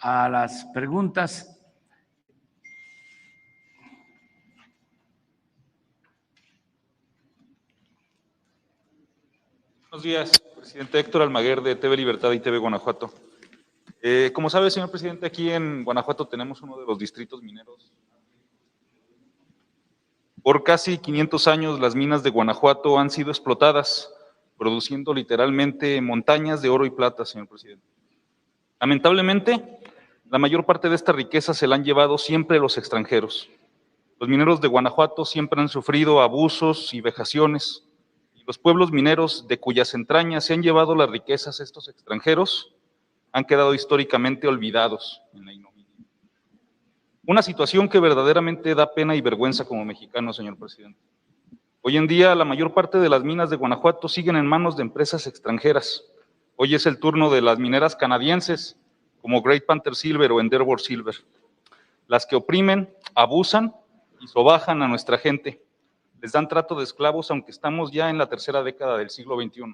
a las preguntas. Buenos días, presidente. Héctor Almaguer, de TV Libertad y TV Guanajuato. Como sabe, señor presidente, aquí en Guanajuato tenemos uno de los distritos mineros. Por casi 500 años las minas de Guanajuato han sido explotadas, produciendo literalmente montañas de oro y plata, señor presidente. Lamentablemente, la mayor parte de esta riqueza se la han llevado siempre los extranjeros. Los mineros de Guanajuato siempre han sufrido abusos y vejaciones, y los pueblos mineros de cuyas entrañas se han llevado las riquezas estos extranjeros han quedado históricamente olvidados en la ignominia. Una situación que verdaderamente da pena y vergüenza como mexicano, señor presidente. Hoy en día la mayor parte de las minas de Guanajuato siguen en manos de empresas extranjeras. Hoy es el turno de las mineras canadienses, como Great Panther Silver o Endeavor Silver, las que oprimen, abusan y sobajan a nuestra gente. Les dan trato de esclavos, aunque estamos ya en la tercera década del siglo XXI.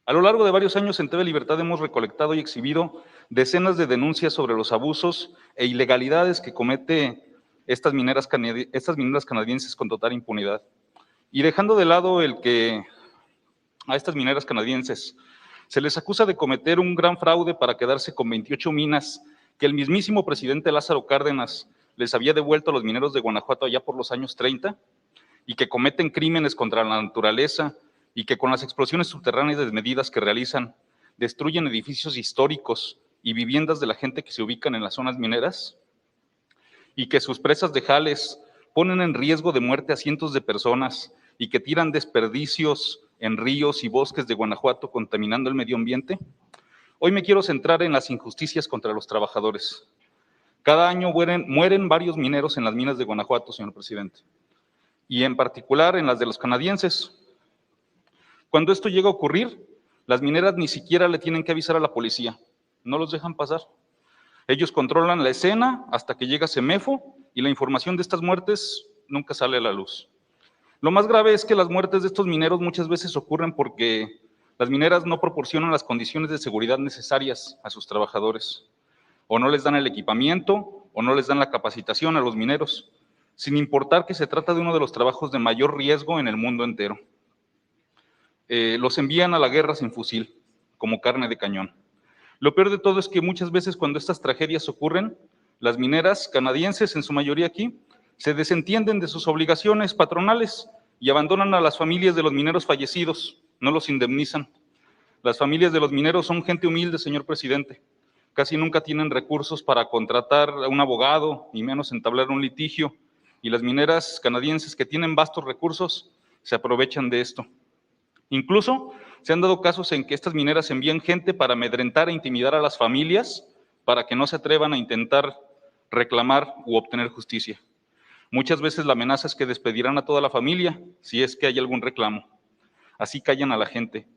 A lo largo de varios años en TV Libertad hemos recolectado y exhibido decenas de denuncias sobre los abusos e ilegalidades que comete estas mineras canadienses con total impunidad. Y dejando de lado el que a estas mineras canadienses se les acusa de cometer un gran fraude para quedarse con 28 minas que el mismísimo presidente Lázaro Cárdenas les había devuelto a los mineros de Guanajuato allá por los años 30, y que cometen crímenes contra la naturaleza, y que con las explosiones subterráneas desmedidas que realizan, destruyen edificios históricos y viviendas de la gente que se ubican en las zonas mineras, y que sus presas de jales ponen en riesgo de muerte a cientos de personas, y que tiran desperdicios en ríos y bosques de Guanajuato contaminando el medio ambiente. Hoy me quiero centrar en las injusticias contra los trabajadores. Cada año mueren varios mineros en las minas de Guanajuato, señor presidente, y en particular en las de los canadienses. Cuando esto llega a ocurrir, las mineras ni siquiera le tienen que avisar a la policía, no los dejan pasar. Ellos controlan la escena hasta que llega Semefo y la información de estas muertes nunca sale a la luz. Lo más grave es que las muertes de estos mineros muchas veces ocurren porque las mineras no proporcionan las condiciones de seguridad necesarias a sus trabajadores, o no les dan el equipamiento, o no les dan la capacitación a los mineros, sin importar que se trata de uno de los trabajos de mayor riesgo en el mundo entero. Los envían a la guerra sin fusil, como carne de cañón. Lo peor de todo es que muchas veces cuando estas tragedias ocurren, las mineras canadienses, en su mayoría aquí, se desentienden de sus obligaciones patronales y abandonan a las familias de los mineros fallecidos, no los indemnizan. Las familias de los mineros son gente humilde, señor presidente. Casi nunca tienen recursos para contratar a un abogado, ni menos entablar un litigio, y las mineras canadienses que tienen vastos recursos se aprovechan de esto. Incluso se han dado casos en que estas mineras envían gente para amedrentar e intimidar a las familias para que no se atrevan a intentar reclamar u obtener justicia. Muchas veces la amenaza es que despedirán a toda la familia si es que hay algún reclamo. Así callan a la gente,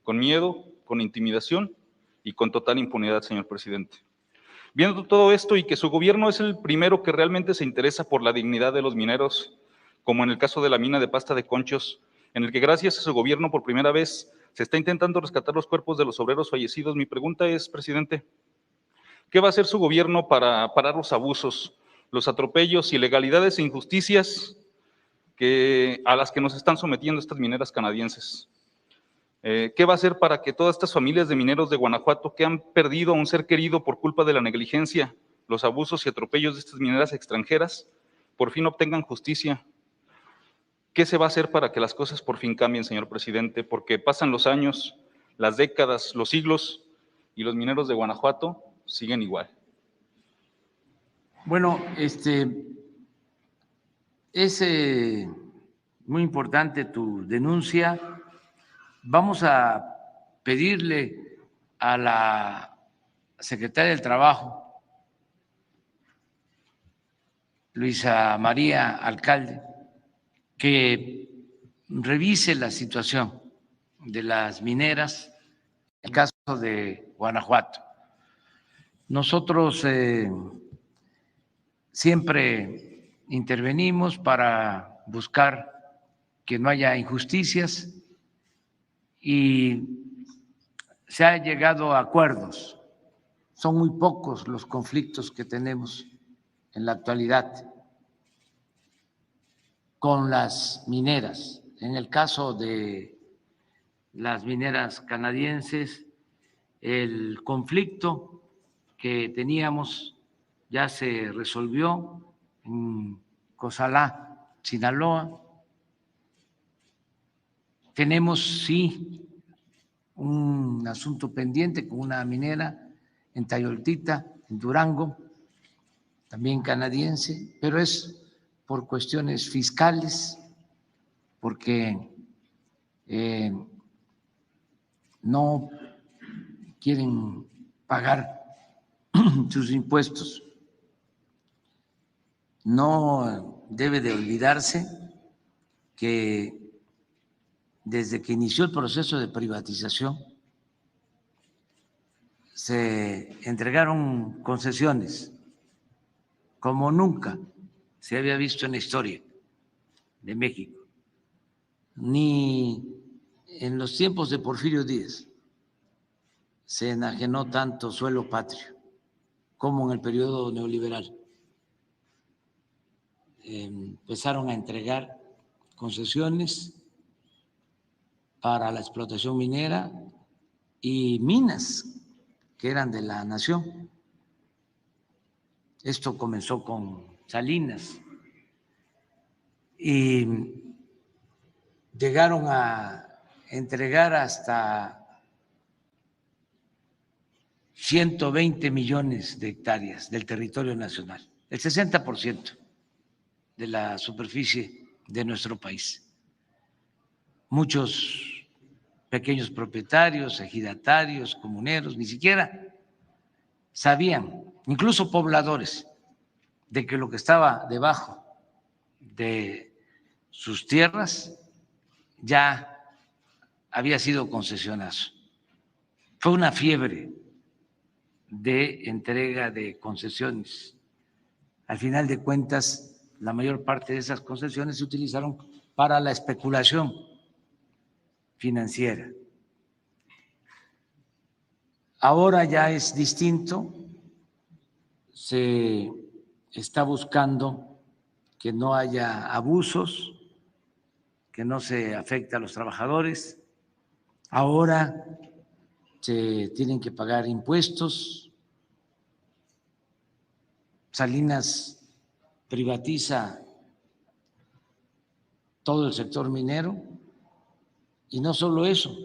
con miedo, con intimidación y con total impunidad, señor presidente. Viendo todo esto y que su gobierno es el primero que realmente se interesa por la dignidad de los mineros, como en el caso de la mina de Pasta de Conchos, en el que gracias a su gobierno por primera vez se está intentando rescatar los cuerpos de los obreros fallecidos, mi pregunta es, presidente, ¿qué va a hacer su gobierno para parar los abusos, los atropellos, ilegalidades e injusticias a las que nos están sometiendo estas mineras canadienses? ¿Qué va a hacer para que todas estas familias de mineros de Guanajuato que han perdido a un ser querido por culpa de la negligencia, los abusos y atropellos de estas mineras extranjeras, por fin obtengan justicia? ¿Qué se va a hacer para que las cosas por fin cambien, señor presidente? Porque pasan los años, las décadas, los siglos, y los mineros de Guanajuato siguen igual. Bueno, es muy importante tu denuncia. Vamos a pedirle a la secretaria del Trabajo, Luisa María Alcalde, que revise la situación de las mineras, en el caso de Guanajuato. Nosotros siempre intervenimos para buscar que no haya injusticias y se ha llegado a acuerdos son muy pocos los conflictos que tenemos en la actualidad con las mineras. En el caso de las mineras canadienses, el conflicto que teníamos ya se resolvió en Cozalá, Sinaloa. Tenemos, sí, un asunto pendiente con una minera en Tayoltita, en Durango, también canadiense, pero es por cuestiones fiscales, porque no quieren pagar sus impuestos. No debe de olvidarse que desde que inició el proceso de privatización se entregaron concesiones como nunca se había visto en la historia de México, ni en los tiempos de Porfirio Díaz se enajenó tanto suelo patrio como en el periodo neoliberal. Empezaron a entregar concesiones para la explotación minera y minas que eran de la nación. Esto comenzó con Salinas y llegaron a entregar hasta 120 millones de hectáreas del territorio nacional, el 60% de la superficie de nuestro país. Muchos pequeños propietarios, ejidatarios, comuneros, ni siquiera sabían, incluso pobladores, de que lo que estaba debajo de sus tierras ya había sido concesionado. Fue una fiebre de entrega de concesiones. Al final de cuentas, la mayor parte de esas concesiones se utilizaron para la especulación financiera. Ahora ya es distinto, se está buscando que no haya abusos, que no se afecte a los trabajadores. Ahora se tienen que pagar impuestos. Salinas privatiza todo el sector minero y no solo eso,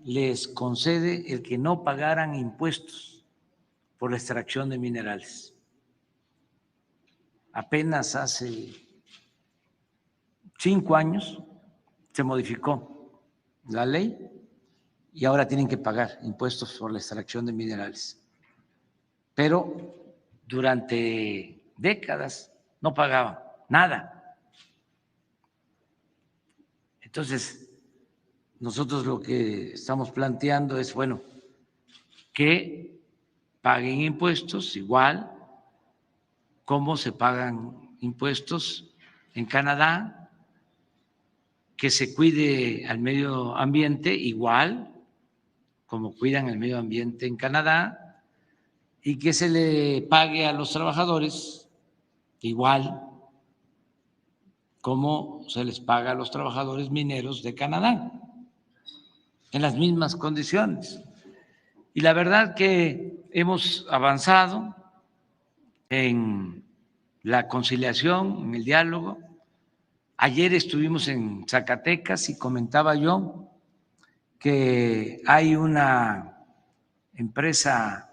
les concede el que no pagaran impuestos por la extracción de minerales. Apenas hace 5 años se modificó la ley y ahora tienen que pagar impuestos por la extracción de minerales. Pero durante décadas no pagaban nada. Entonces, nosotros lo que estamos planteando es, bueno, que paguen impuestos igual como se pagan impuestos en Canadá, que se cuide al medio ambiente igual como cuidan el medio ambiente en Canadá y que se le pague a los trabajadores igual como se les paga a los trabajadores mineros de Canadá, en las mismas condiciones. Y la verdad que hemos avanzado en la conciliación, en el diálogo. Ayer estuvimos en Zacatecas y comentaba yo que hay una empresa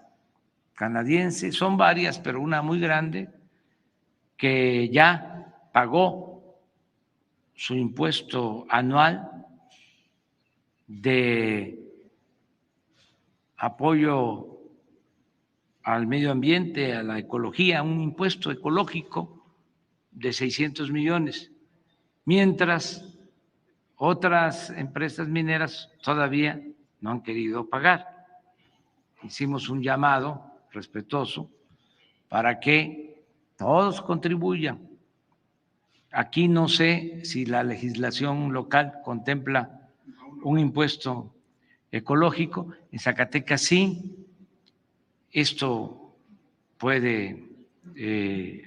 canadiense, son varias, pero una muy grande, que ya pagó su impuesto anual de apoyo al medio ambiente, a la ecología, un impuesto ecológico de 600 millones, mientras otras empresas mineras todavía no han querido pagar. Hicimos un llamado respetuoso para que todos contribuyan. Aquí no sé si la legislación local contempla un impuesto ecológico, en Zacatecas sí, esto puede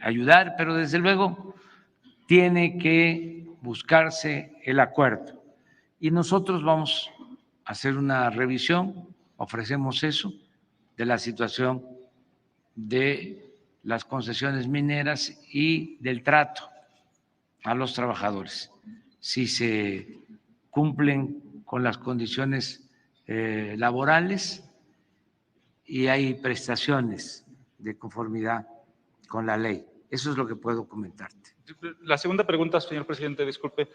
ayudar, pero desde luego tiene que buscarse el acuerdo. Y nosotros vamos a hacer una revisión, ofrecemos eso, de la situación de las concesiones mineras y del trato a los trabajadores. Si se cumplen con las condiciones laborales y hay prestaciones de conformidad con la ley. Eso es lo que puedo comentarte. La segunda pregunta, señor presidente, disculpe.